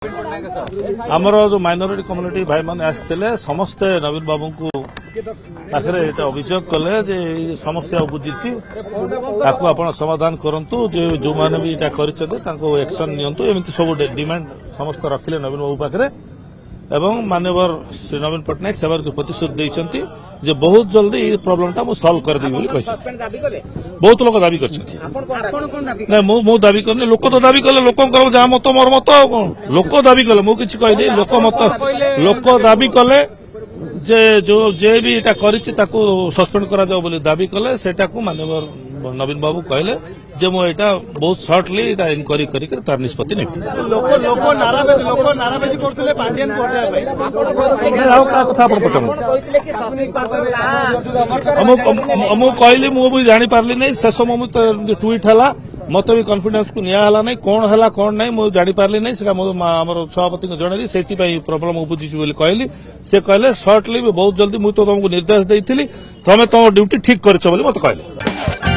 आमर जो minority community भाई मैंने आसते समस्ते नवीन बाबू को पाखे अभियोग कले समस्या बुझी आप समाधान करूँ जो मैंने भी एक्शन नियंतु एमती सब डिमांड समस्त रखिले नवीन बाबू पाखे एवं मानवर श्री नवीन पट्टनायक से प्रतिश्रुति देते जे बहुत जल्दी ये प्रोब्लेम टा सॉल्व कर देबी बहुत लोग दाबी कर मु दाबी करनी लोक तो दाबी कले लोक जहाँ मत मोर मत लोक दाबी कले मु किछि कहि दे लोक दाबी कले जे जो जे भी एटा करिछि ताको सस्पेंड करा जाओ बोली दाबी कले सेटा को मानवर नवीन बाबू कहले जे मो एटा बहुत शॉर्टली एटा इंक्वायरी करी कर तार निष्पत्ति नै लोक नाराबाजी करथले पांडियन कोर्ट रे आउ का कथा पर पटम मु कहली मु भी जानि पारली नै शेष मु ट्वीट हला मत भी कॉन्फिडेंस को निया हला नै कोन हला कोन नै मु जानि पारली नै सेटा हमर सभापति को जणेली सेति पई प्रॉब्लम बुझी बोली कहली से कहले शॉर्टली भी बहुत जल्दी मु तो तुमको निर्देश देइथिली तमे तुम ड्यूटी ठीक करछ बोली मत कहले।